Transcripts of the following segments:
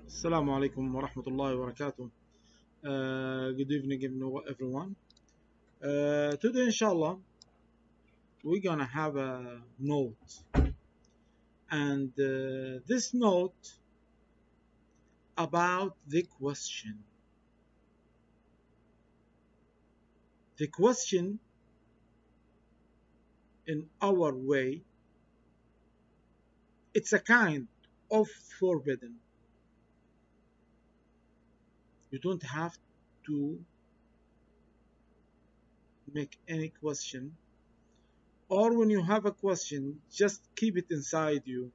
Assalamu alaikum wa rahmatullahi wa barakatuh. Good evening, everyone. Today, inshallah, we're gonna have a note, and this note about the question. The question, in our way, it's a kind of forbidden. You don't have to make any question, or when you have a question, just keep it inside you.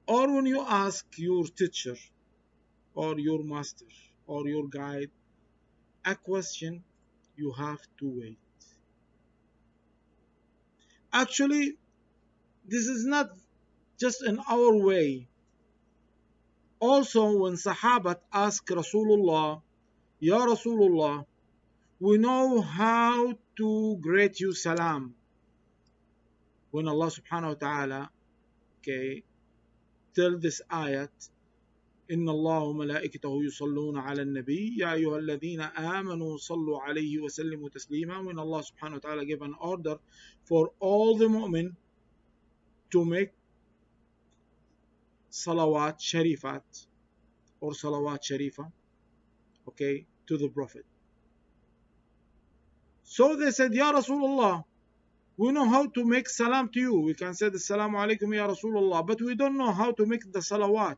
Or when you ask your teacher or your master or your guide a question, you have to wait. Actually, this is not just in our way. Also, when Sahabat ask Rasulullah, Ya Rasulullah, we know how to greet you salam. When Allah subhanahu wa ta'ala, okay, tell this ayat, إن الله وملائكته يصلون على النبي يا أيها الذين آمنوا صلوا عليه وسلموا تسليما. When Allah subhanahu wa ta'ala gave an order for all the mu'min to make salawat sharifat or salawat sharifa, okay, to the Prophet. So they said, Ya Rasulullah, we know how to make salam to you. We can say the Assalamu alaikum Ya Rasulullah, but we don't know how to make the salawat.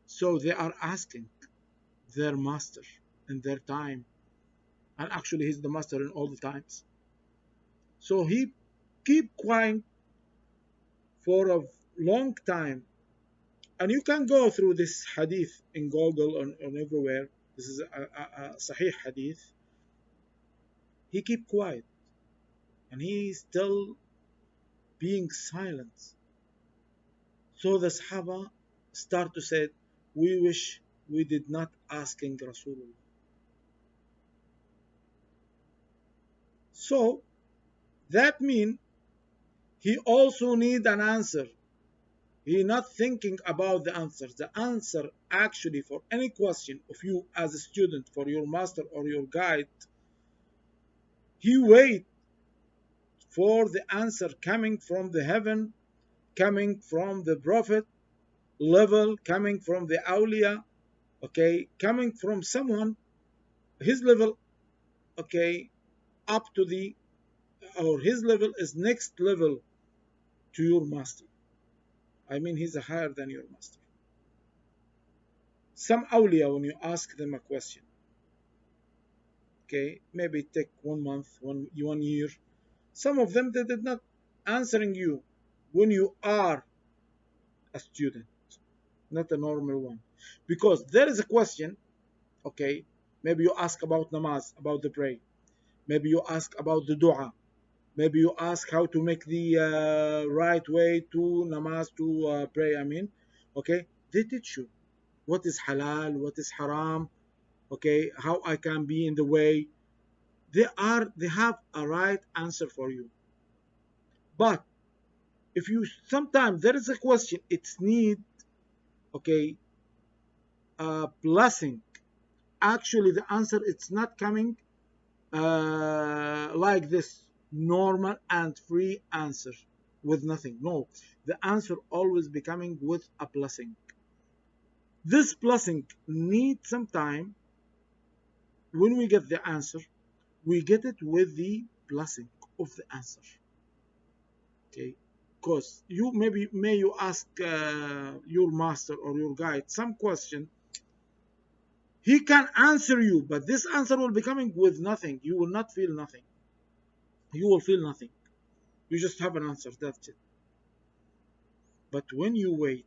So they are asking their master in their time. And actually he's the master in all the times. So he keep quiet for a long time. And you can go through this hadith in Google and everywhere. This is a Sahih hadith. He keep quiet. And he is still being silent. So the Sahaba start to say, we wish we did not asking Rasulullah. So that means he also need an answer. He not thinking about the answer. The answer actually for any question of you as a student, for your master or your guide, he wait for the answer coming from the heaven, coming from the prophet level, coming from the awliya, okay, coming from someone, his level, okay, up to the, or his level is next level to your master. I mean, he's higher than your master. Some awliya, when you ask them a question, okay, maybe take 1 month, one year, some of them they did not answering you when you are a student, not a normal one, because there is a question, okay, maybe you ask about namaz, about the prayer, maybe you ask about the dua, maybe you ask how to make the right way to namaz, to pray, I mean, okay, they teach you what is halal, what is haram, okay, how I can be in the way. They have a right answer for you. But if you sometimes there is a question, it's need, okay, a blessing. Actually, the answer it's not coming like this normal and free answer with nothing. No, the answer always becoming with a blessing. This blessing needs some time. When we get the answer, we get it with the blessing of the answer. Okay, because you may you ask your master or your guide some question, he can answer you, but this answer will be coming with nothing. You will not feel nothing. You will feel nothing. You just have an answer, that's it. But when you wait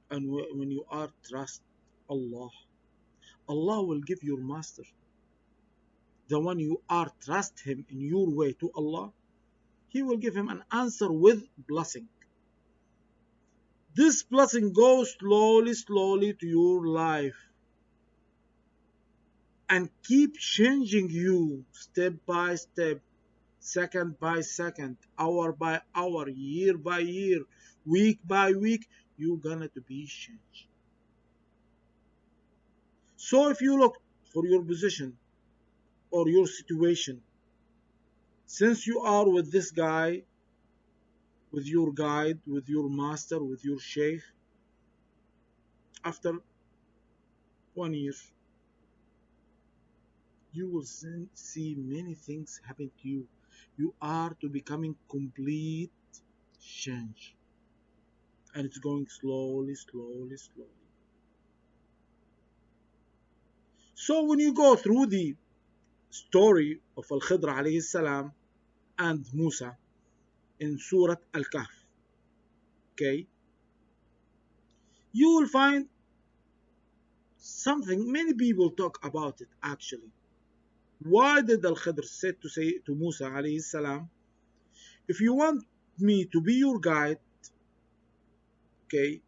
and when you are trust Allah, Allah will give your master, the one you are trust him in your way to Allah, he will give him an answer with blessing. This blessing goes slowly to your life and keep changing you step by step, second by second, hour by hour, year by year, week by week. you're gonna to be changed. So if you look for your position or your situation, since you are with this guy, with your guide, with your master, with your sheikh, after 1 year, you will see many things happen to you. You are to becoming complete change, and it's going slowly, slowly, slowly. So when you go through the story of Al-Khidr alayhi salam and Musa in Surah Al-Kahf, okay, you will find something many people talk about it actually. Why did Al-Khidr say to Musa alayhi salam, if you want me to be your guide, okay,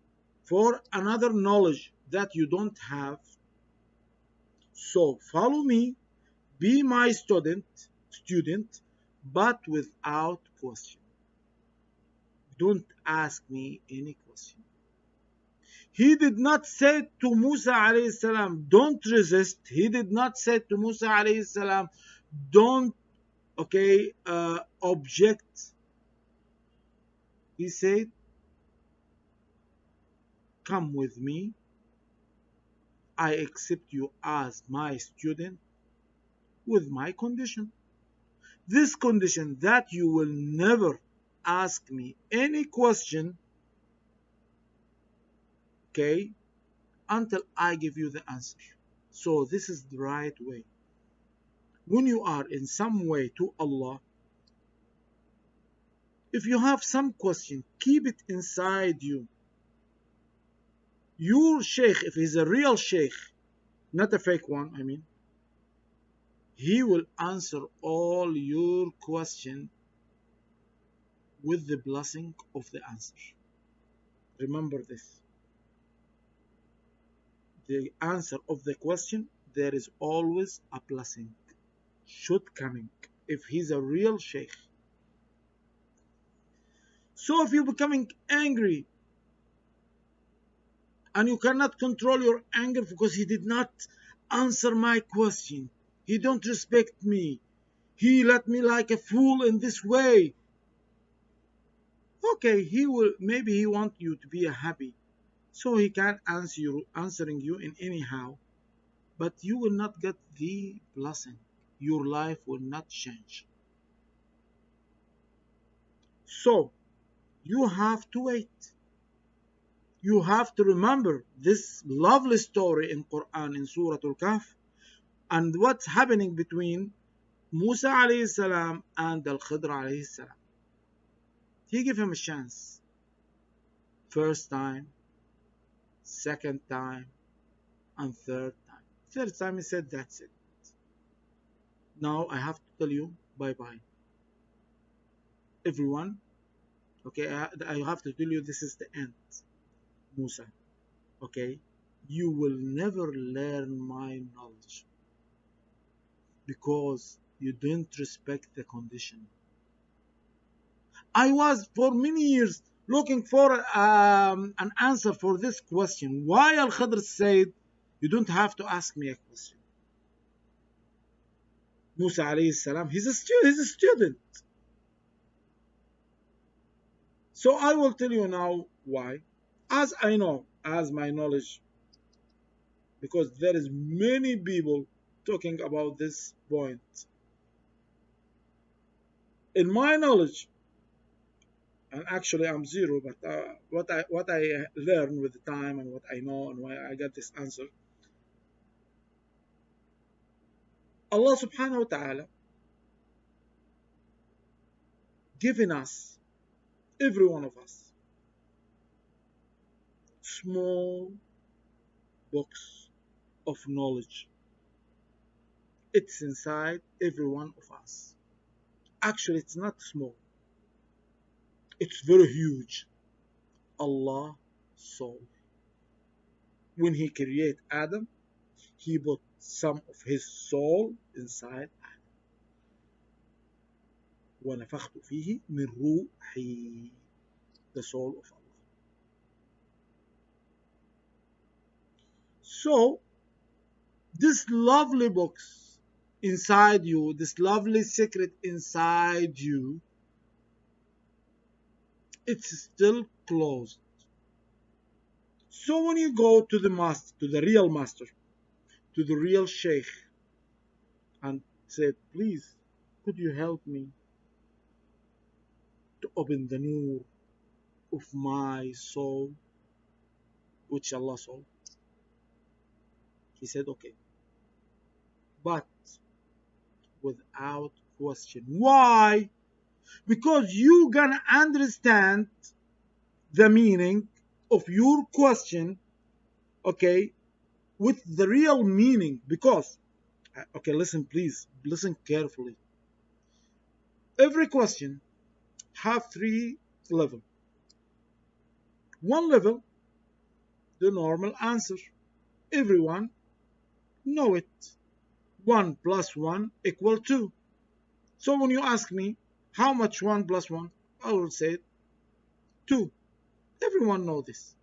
for another knowledge that you don't have, so follow me, be my student, but without question. Don't ask me any question. He did not say to Musa alayhi salam, don't resist. He did not say to Musa alayhi salam, don't, okay, object. He said, come with me. I accept you as my student with my condition. This condition that you will never ask me any question, okay, until I give you the answer. So this is the right way. When you are in some way to Allah, if you have some question, keep it inside you. Your sheikh, if he's a real sheikh, not a fake one, I mean, he will answer all your question with the blessing of the answer. Remember this. The answer of the question, there is always a blessing should coming if he's a real sheikh. So if you're becoming angry and you cannot control your anger because he did not answer my question, he don't respect me, he let me like a fool in this way, okay, he will, maybe he want you to be happy, so he can answering you in anyhow, but you will not get the blessing, your life will not change. So you have to wait. You have to remember this lovely story in Quran in Surah Al-Kahf and what's happening between Musa alayhi salam and Al-Khidr alayhi salam. He gave him a chance. First time, second time, and third time. Third time he said, that's it. Now I have to tell you bye-bye. Everyone, okay, I have to tell you this is the end. Musa, okay, you will never learn my knowledge because you didn't respect the condition. I was for many years looking for an answer for this question. Why Al Khidr said, you don't have to ask me a question. Musa alayhi salam, he's a student. So I will tell you now why. As I know, as my knowledge, because there is many people talking about this point. In my knowledge, and actually I'm zero, but what I learned with the time and what I know and why I got this answer. Allah subhanahu wa ta'ala given us, every one of us, small box of knowledge. It's inside every one of us. Actually, it's not small. It's very huge. Allah saw. When He created Adam, He put some of His soul inside Adam. وَنَفَخْتُ فِيهِ مِنْ رُوحِي, the soul of Allah. So this lovely box inside you, this lovely secret inside you, it's still closed. So when you go to the master, to the real master, to the real sheikh, and say, please, could you help me to open the nur of my soul, which Allah saw? He said, okay, but without question. Why? Because you gonna understand the meaning of your question, okay, with the real meaning. Because, okay, listen, please, listen carefully. Every question have three levels. One level, the normal answer. Everyone know it. 1 plus 1 equal 2. So when you ask me how much 1 plus 1, I will say 2. Everyone know this.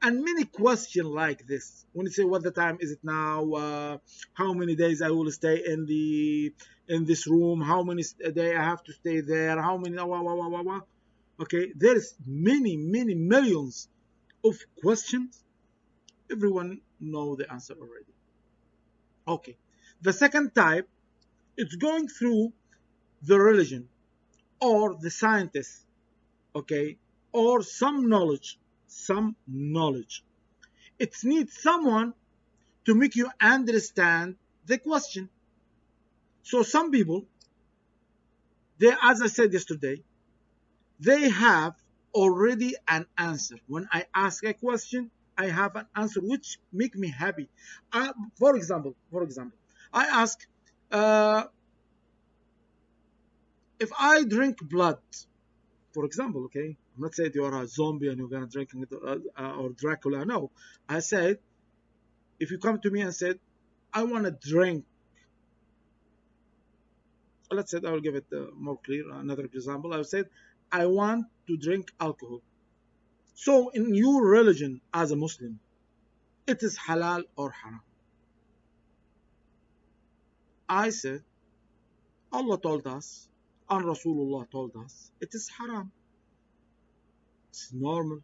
And many questions like this. When you say what the time is it now, how many days I will stay in this room, how many days I have to stay there, how many okay, there's many millions of questions. Everyone know the answer already. Okay. The second type, it's going through the religion or the scientist, okay, or some knowledge. It needs someone to make you understand the question. So some people, they, as I said yesterday, they have already an answer. When I ask a question, I have an answer which make me happy. For example, I ask, uh, if I drink blood, for example, okay, I'm not saying you are a zombie and you're gonna drink it, or Dracula. No, I said, if you come to me and said, I want to drink, let's say, I will give it more clear. Another example, I said, I want to drink alcohol. So in your religion as a Muslim, it is halal or haram? I said, Allah told us and Rasulullah told us it is haram. It's normal.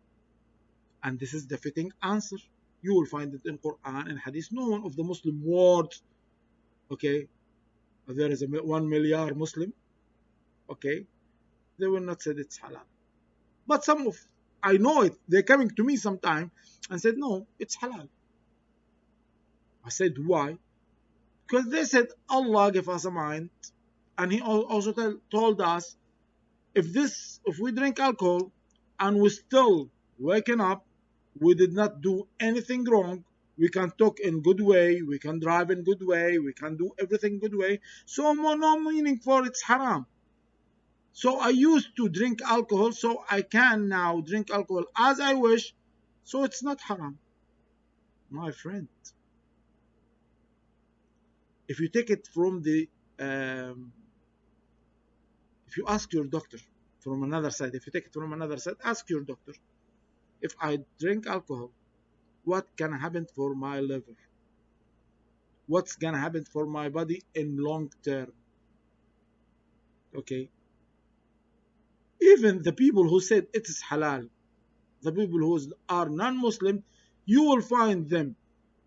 And this is the fitting answer. You will find it in Quran and Hadith. No one of the Muslim world, okay, there is a 1 million Muslim, okay, they will not say it's halal. But some of, I know it, they're coming to me sometime and said, no, it's halal. I said, why? Because they said Allah gave us a mind, and He also told us, if we drink alcohol and we still waking up, we did not do anything wrong. We can talk in good way, we can drive in good way, we can do everything good way. So no meaning for it's haram. So I used to drink alcohol, so I can now drink alcohol as I wish. So it's not haram, my friend. If you take it from the, if you ask your doctor from another side, if you take it from another side, ask your doctor, if I drink alcohol, what can happen for my liver? What's gonna happen for my body in long term? Okay. Even the people who said it is halal, the people who are non-Muslim, you will find them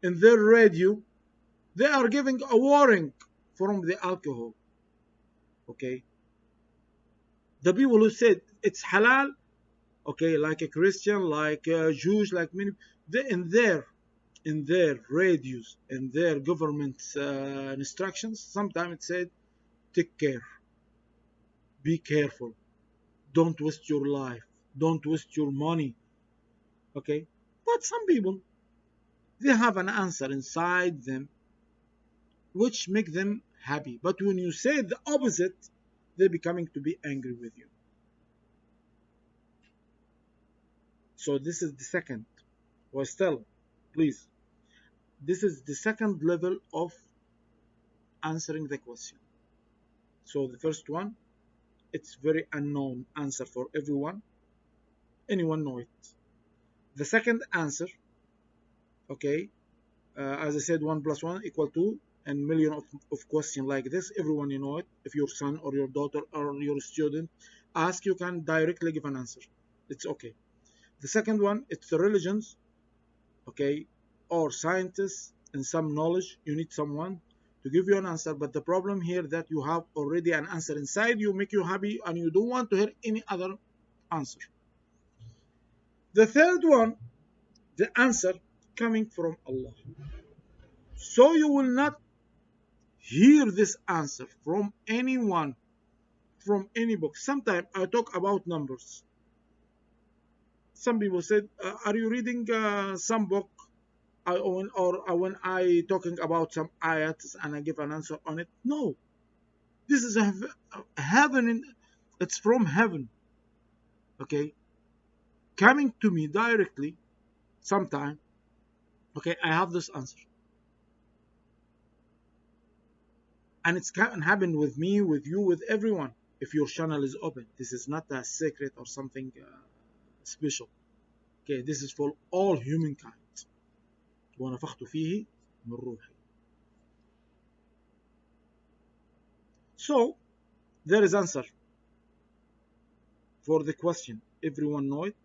in their radio, they are giving a warning from the alcohol. Okay. The people who said it's halal, okay, like a Christian, like Jews, like many, they, in their radios, in their government instructions, sometimes it said, take care, be careful, don't waste your life, don't waste your money. Okay. But some people, they have an answer inside them which make them happy. But when you say the opposite, they're becoming to be angry with you. So this is the second. Well, still, please, this is the second level of answering the question. So the first one, it's very unknown answer for everyone. Anyone know it. The second answer, okay, As I said, 1 plus 1 equal 2, and million of questions like this. Everyone you know it. If your son or your daughter or your student ask, you can directly give an answer. It's okay. The second one, it's the religions, okay, or scientists and some knowledge. You need someone to give you an answer. But the problem here that you have already an answer inside you, make you happy, and you don't want to hear any other answer. The third one, the answer coming from Allah. So you will not hear this answer from anyone, from any book. Sometimes I talk about numbers. Some people said, "Are you reading some book?" Or when I talking about some ayats and I give an answer on it. No, this is a heaven. It's from heaven. Okay, coming to me directly. Sometime. Okay, I have this answer. And it's can happen with me, with you, with everyone. If your channel is open, this is not a secret or something special. Okay, this is for all humankind. ونفخت فيه من روحي. So there is answer for the question. Everyone know it.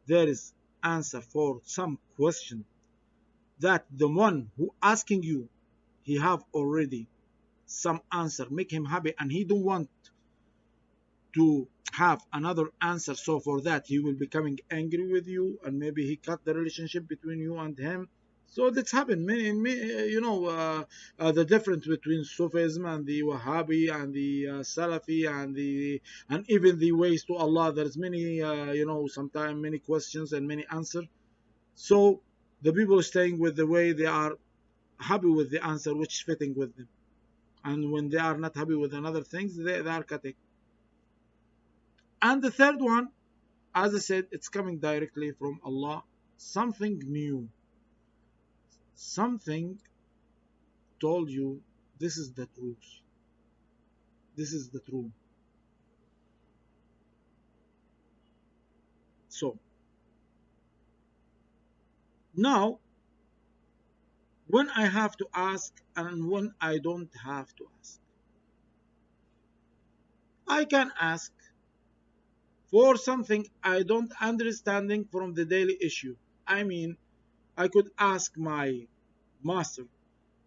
There is answer for some question that the one who asking you, he have already some answer, make him happy, and he don't want to have another answer. So for that, he will becoming angry with you, and maybe he cut the relationship between you and him. So that's happened. The difference between Sufism and the Wahhabi and the Salafi and even the ways to Allah. There's many, sometimes many questions and many answers. So the people staying with the way they are happy with the answer which is fitting with them. And when they are not happy with another things, they are cutting. And the third one, as I said, it's coming directly from Allah. Something new. Something told you this is the truth. This is the truth. So, now, when I have to ask and when I don't have to ask, I can ask for something I don't understanding from the daily issue. I mean, I could ask my master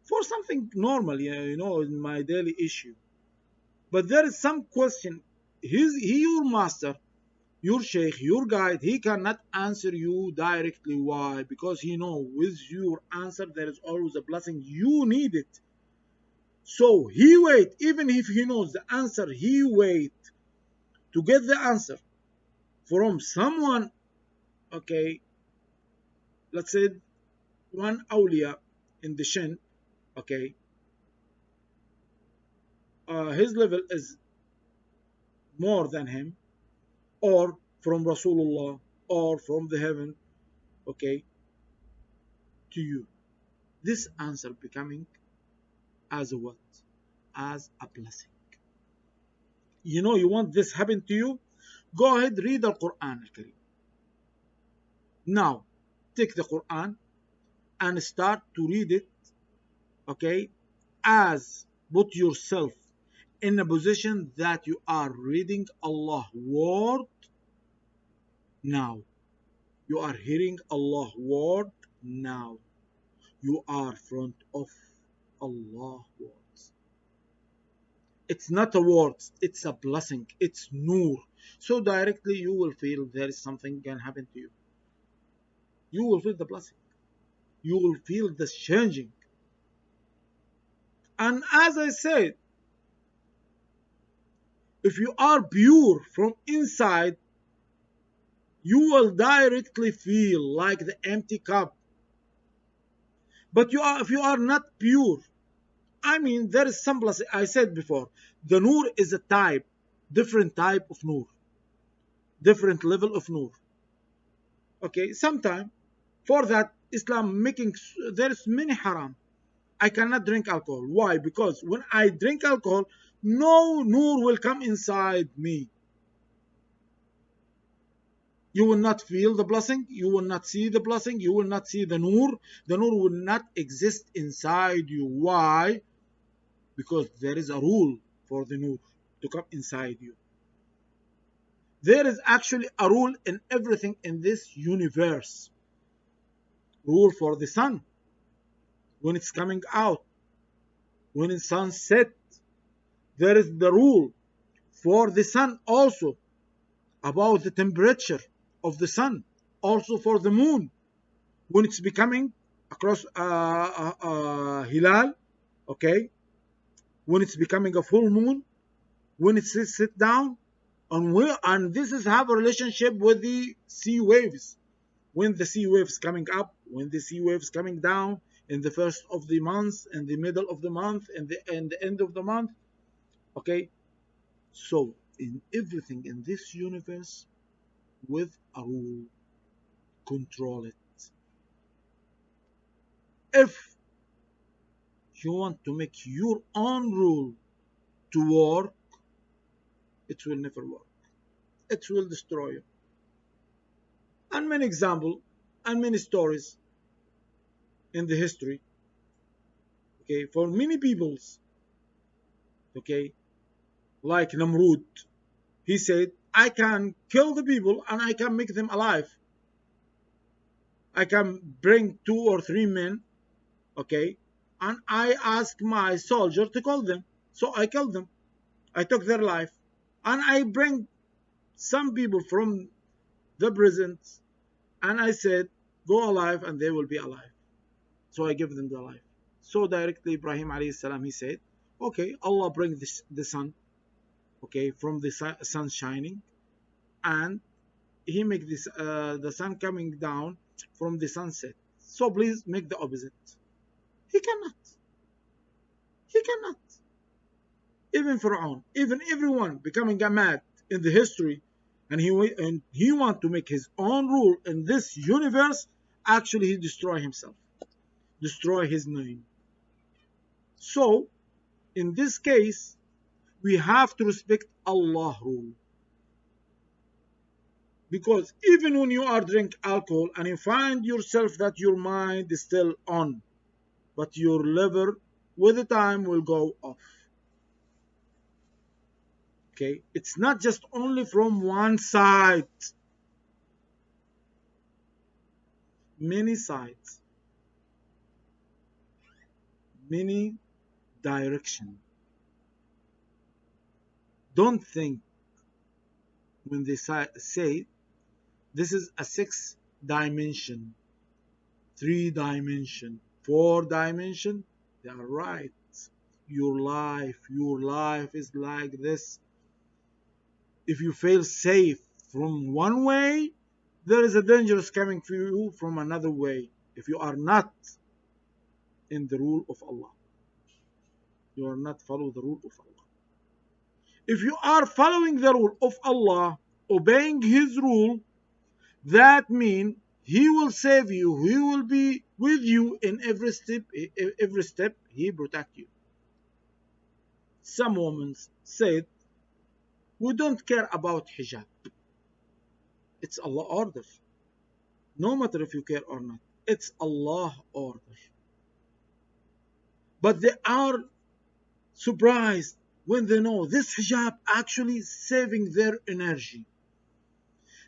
for something normal, in my daily issue. But there is some question. He your master, your sheikh, your guide, he cannot answer you directly. Why? Because he know with your answer there is always a blessing. You need it. So he wait, even if he knows the answer, he wait to get the answer from someone, okay, let's say one awliya in the shin, okay, his level is more than him, or from Rasulullah, or from the heaven, okay, to you. This answer becoming as a what? As a blessing. You want this happen to you? Go ahead, read the Quran al-Karim. Now, take the Quran and start to read it, okay, as put yourself in a position that you are reading Allah's word now. You are hearing Allah's word now. You are front of Allah's words. It's not a word, it's a blessing, it's nur. So directly you will feel there is something can happen to you. You will feel the blessing. You will feel the changing. And as I said, if you are pure from inside, you will directly feel like the empty cup. But if you are not pure, I mean, there is some blessing. I said before, the nur is a type, different type of nur, different level of nur. Okay, sometimes for that Islam making there is many haram. I cannot drink alcohol. Why? Because when I drink alcohol, no nur will come inside me. You will not feel the blessing, you will not see the blessing, you will not see the nur. The nur will not exist inside you. Why? Because there is a rule for the nur to come inside you. There is actually a rule in everything in this universe. Rule for the sun when it's coming out, when it's sunset. There is the rule for the sun also about the temperature of the sun, also for the moon when it's becoming across hilal, okay, when it's becoming a full moon, when it sit down, and this is have a relationship with the sea waves. When the sea waves coming up, when the sea waves coming down, in the first of the month, in the middle of the month, and the end of the month, okay. So in everything in this universe, with a rule, control it. If you want to make your own rule to work, it will never work. It will destroy you. And many examples and many stories in the history, okay, for many peoples, okay, like Namrud, he said, I can kill the people and I can make them alive. I can bring 2 or 3 men, okay, and I ask my soldier to kill them. So I killed them. I took their life. And I bring some people from the prisons and I said, go alive and they will be alive. So I give them the life. So directly Ibrahim alayhi salam, he said, okay, Allah bring the sun, okay, from the sun shining, and he make this the sun coming down from the sunset. So please make the opposite. He cannot. He cannot. Even Pharaoh, even everyone becoming a mad in the history, and he want to make his own rule in this universe. Actually, he destroy himself, destroy his name. So in this case, we have to respect Allah rule. Because even when you are drink alcohol and you find yourself that your mind is still on, but your liver with the time will go off. Okay, it's not just only from one side, many sides, many direction. Don't think when they say this is a 6 dimension, 3 dimension, 4 dimension, they are right. Your life is like this. If you feel safe from one way, there is a danger coming for you from another way. If you are not in the rule of Allah, you are not follow the rule of Allah. If you are following the rule of Allah, obeying His rule, that means He will save you. He will be with you in every step. Every step, He protect you. Some women said, we don't care about hijab. It's Allah order. No matter if you care or not. It's Allah order. But they are surprised when they know this hijab actually saving their energy.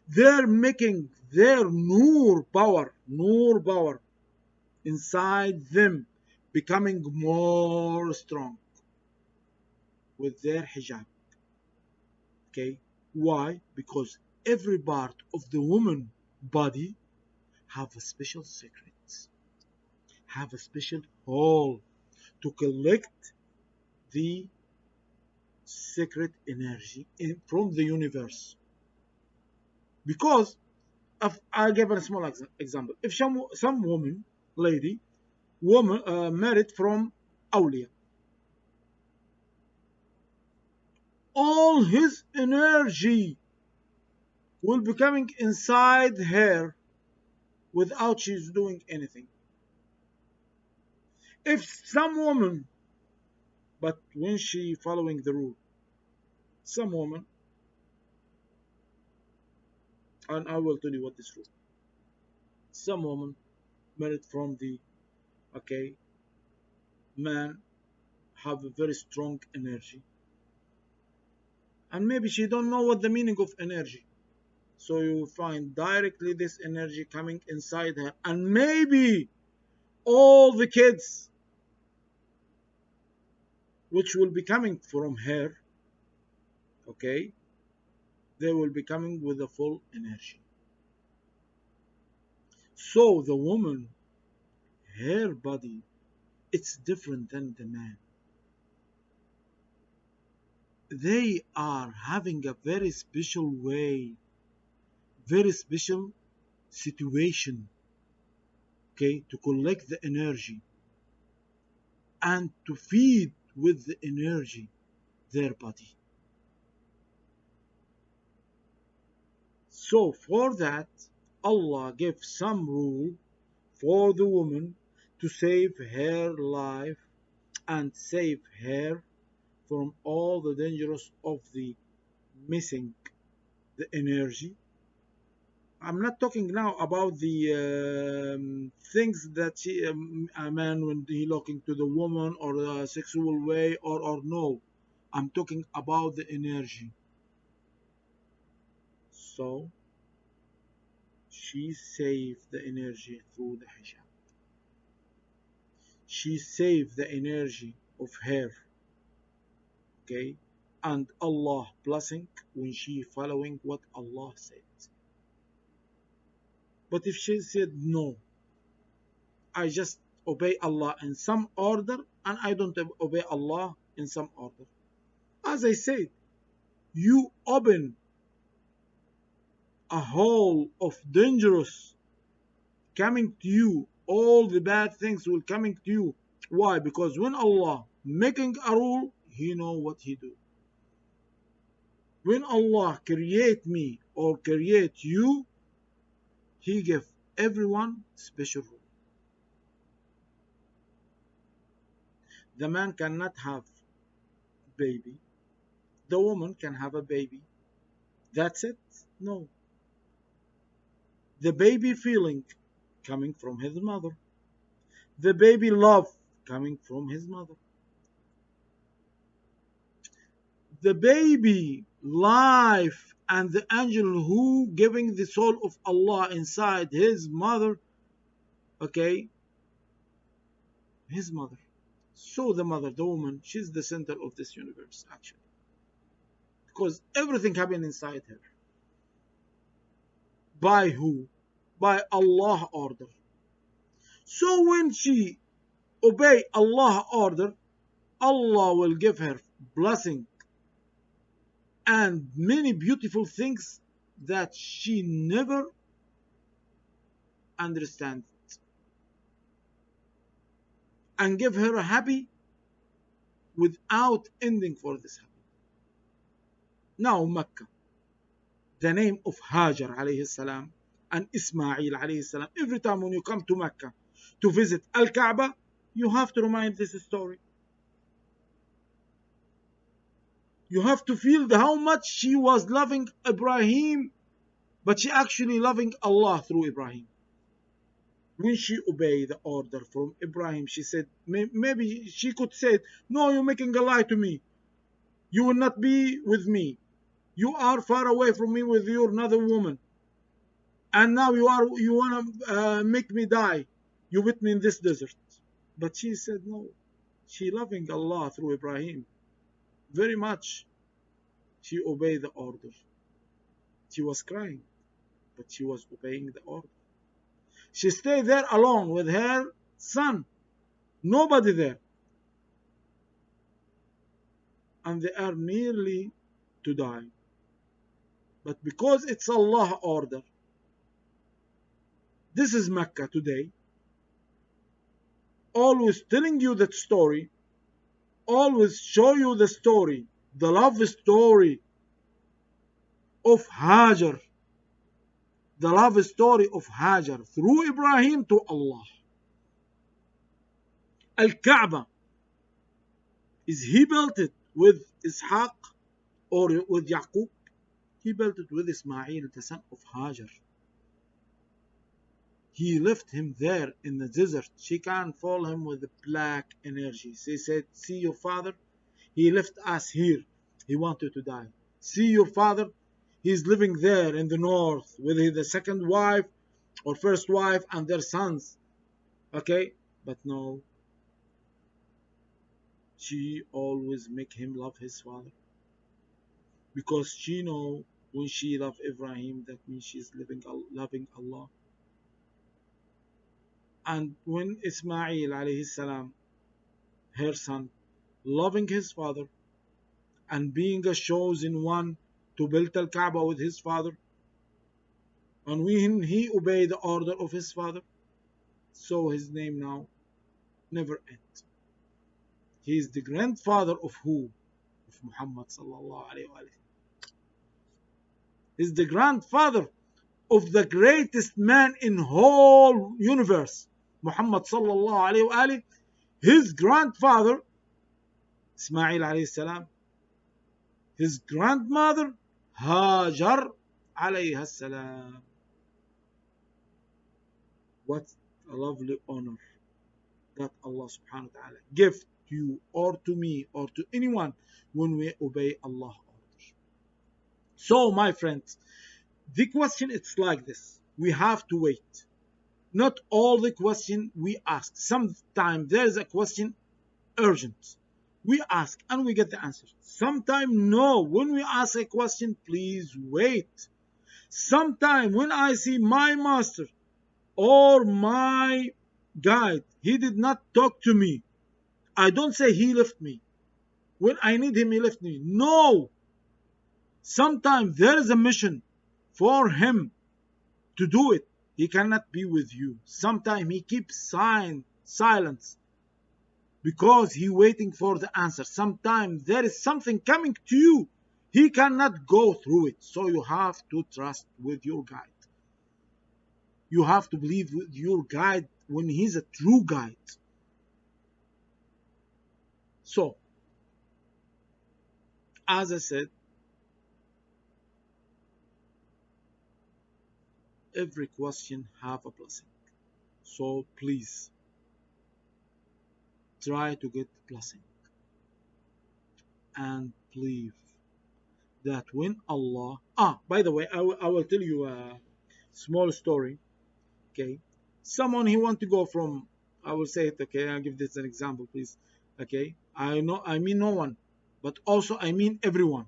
They're making their nur power inside them becoming more strong with their hijab. Okay, why? Because every part of the woman body have a special secrets, have a special hole to collect the secret energy from the universe. Because I give a small example. If some woman, married from awliya, all his energy will be coming inside her without she's doing anything. If some woman, but when she following the rule, some woman And I will tell you what is true. Some woman married from the okay man have a very strong energy, and maybe she don't know what the meaning of energy. So you find directly this energy coming inside her, and maybe all the kids which will be coming from her, okay, they will be coming with a full energy. So the woman, her body, it's different than the man. They are having a very special way, very special situation, okay, to collect the energy and to feed with the energy their body. So for that, Allah gave some rule for the woman to save her life and save her from all the dangers of the missing the energy. I'm not talking now about the things that a man when he looking to the woman or a sexual way or no. I'm talking about the energy. So she saved the energy through the hijab. She saved the energy of her, okay, and Allah blessing when she following what Allah said. But if she said no, I just obey Allah in some order and I don't obey Allah in some order. As I said, you open a hole of dangerous coming to you. All the bad things will coming to you. Why? Because when Allah making a rule, He know what He do. When Allah create me or create you, He give everyone special rule. The man cannot have baby. The woman can have a baby. That's it? No. The baby feeling coming from his mother. The baby love coming from his mother. The baby life and the angel who giving the soul of Allah inside his mother, okay, his mother. So the mother, the woman, she's the center of this universe actually. Because everything happened inside her. By who? By Allah order. So when she obey Allah order, Allah will give her blessing and many beautiful things that she never understands, and give her a happy without ending for this happy. Now Mecca, the name of Hajar alayhi salam and Ismail alayhi salam. Every time when you come to Mecca to visit Al-Kaaba, you have to remind this story. You have to feel how much she was loving Ibrahim, but she actually loving Allah through Ibrahim. When she obeyed the order from Ibrahim, she said, maybe she could say, no, you're making a lie to me. You will not be with me. You are far away from me with your another woman. And now you want to make me die. You with me in this desert. But she said no. She loving Allah through Ibrahim very much. She obeyed the order. She was crying, but she was obeying the order. She stayed there alone with her son. Nobody there. And they are nearly to die. But because it's Allah order, this is Mecca today. Always telling you that story. Always show you the story. The love story of Hajar. The love story of Hajar through Ibrahim to Allah. Al-Kaaba, is he built it with Ishaq or with Yaqub? He built it with Ismail, the son of Hajar. He left him there in the desert. She can't follow him with the black energy. She said, see your father? He left us here. He wanted to die. See your father? He's living there in the north with the second wife or first wife and their sons. Okay? But no, she always make him love his father. Because she know when she love Ibrahim, that means she's loving Allah. And when Ismail alayhi salam, her son, loving his father and being a chosen one to build Al-Kaaba with his father, and when he obeyed the order of his father, so his name now never ends. He is the grandfather of who? Of Muhammad sallallahu alayhi wa sallam. He is the grandfather of the greatest man in whole universe, Muhammad sallallahu alayhi wa sallam. His grandfather, Ismail alayhi salam, his grandmother, Hajar alayhi salam. What a lovely honor that Allah subhanahu wa ta'ala give to you or to me or to anyone when we obey Allah's orders. So my friends, the question is like this. We have to wait. Not all the question we ask. Sometimes there is a question urgent. We ask and we get the answer. Sometimes no. When we ask a question, please wait. Sometimes when I see my master or my guide, he did not talk to me. I don't say he left me. When I need him, he left me. No. Sometimes there is a mission for him to do it. He cannot be with you. Sometimes he keeps silence because he waiting for the answer. Sometimes there is something coming to you. He cannot go through it. So you have to trust with your guide. You have to believe with your guide when he's a true guide. So, as I said, every question have a blessing. So please try to get the blessing and believe that when Allah, by the way, I will tell you a small story. Okay, someone he want to go from, I will say it. Okay, I'll give this an example, please. Okay, I mean no one, but also I mean everyone.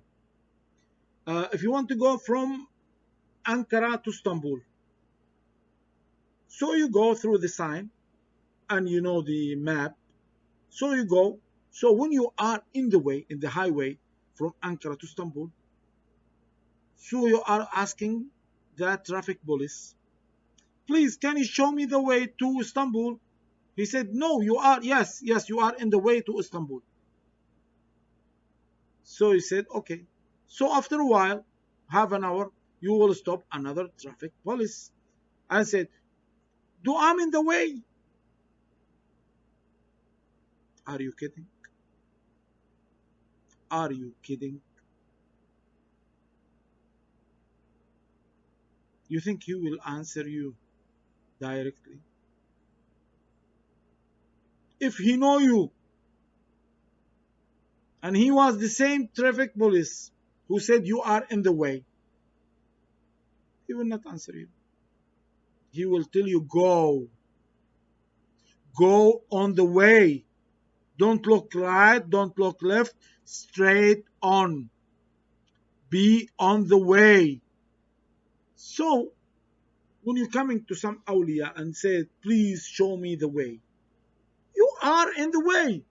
If you want to go from Ankara to Istanbul, so you go through the sign and you know the map. So you go. So when you are in the way, in the highway from Ankara to Istanbul, so you are asking the traffic police, please, can you show me the way to Istanbul? He said, no, you are, yes, you are in the way to Istanbul. So he said, okay. So after a while, half an hour, you will stop another traffic police. I said, do I'm in the way? Are you kidding? Are you kidding? You think he will answer you directly? If he know you, and he was the same traffic police who said you are in the way, he will not answer you. He will tell you, go on the way. Don't look right, don't look left, straight on. Be on the way. So when you're coming to some awliya and say, please show me the way, you are in the way.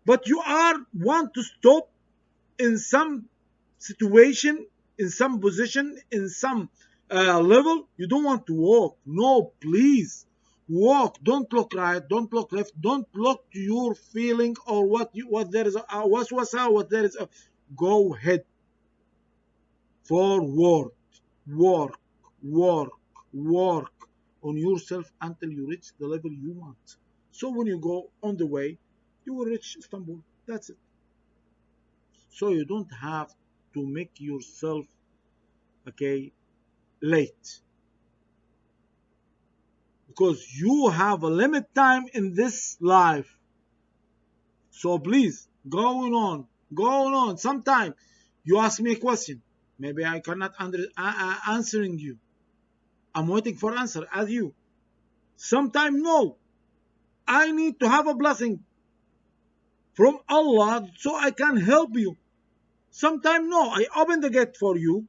But you want to stop in some situation, in some position, in some level. You don't want to walk. No, please walk. Don't look right. Don't look left. Don't look to your feeling or what there is. What there is. Go ahead. Forward. Work on yourself until you reach the level you want. So when you go on the way, you will reach Istanbul. That's it. So you don't have to make yourself, okay, late, because you have a limit time in this life. So please, going on. Sometime you ask me a question, maybe I cannot answering you. I'm waiting for answer as you. Sometime no, I need to have a blessing from Allah so I can help you. Sometime no, I open the gate for you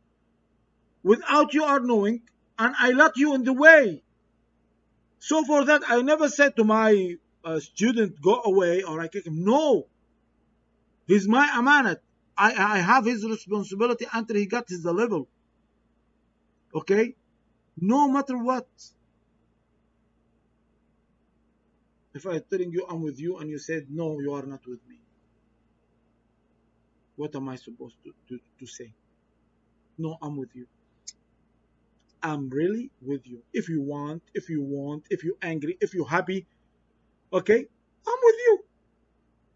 without you are knowing, and I let you in the way. So for that, I never said to my student, go away or I kick him. No, he's my amanat. I have his responsibility until he got his level. Okay? No matter what. If I'm telling you I'm with you and you said, no, you are not with me, what am I supposed to say? No, I'm with you. I'm really with you. If you want, if you're angry, if you're happy, okay, I'm with you.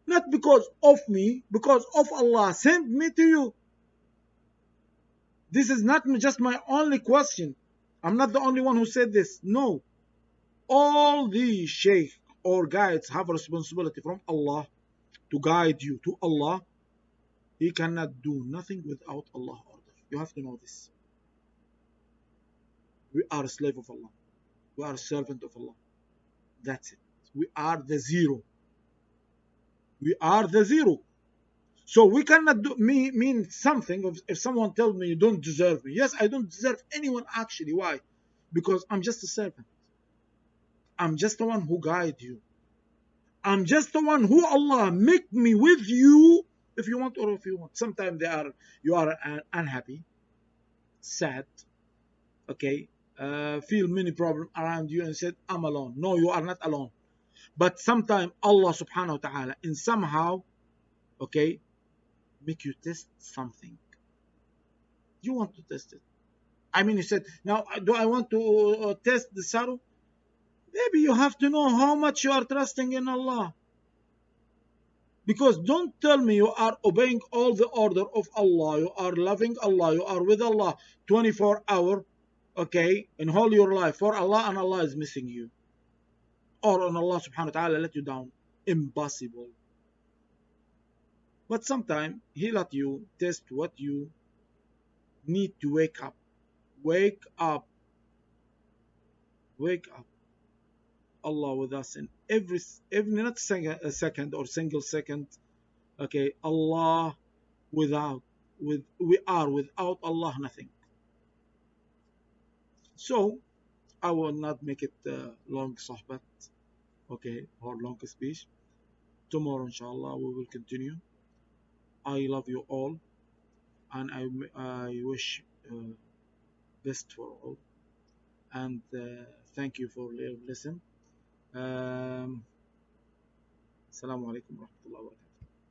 Not because of me, because of Allah sent me to you. This is not just my only question. I'm not the only one who said this. No. All the sheikh or guides have a responsibility from Allah to guide you to Allah. He cannot do nothing without Allah order. You have to know this. We are a slave of Allah. We are a servant of Allah. That's it. We are the zero. We are the zero. So we cannot mean something if someone tells me you don't deserve me. Yes, I don't deserve anyone actually. Why? Because I'm just a servant. I'm just the one who guide you. I'm just the one who Allah make me with you if you want or if you want. Sometimes you are unhappy, sad, okay, feel many problems around you and said, I'm alone. No, you are not alone. But sometimes Allah subhanahu wa ta'ala in somehow, okay, make you test something. You want to test it. I mean, you said, now do I want to test the sorrow? Maybe you have to know how much you are trusting in Allah. Because don't tell me you are obeying all the order of Allah, you are loving Allah, you are with Allah 24 hours, okay, in whole your life for Allah, and Allah is missing you. Or on Allah subhanahu wa ta'ala let you down. Impossible. But sometimes He let you test what you need to wake up. Wake up. Wake up. Allah with us in every not a second or single second. Okay, Allah we are without Allah nothing. So I will not make it long sohbat, okay, or long speech. Tomorrow inshallah we will continue. I love you all, and I wish best for all, and thank you for listening. Assalamu alaikum wa rahmatullahi wa barakatuh.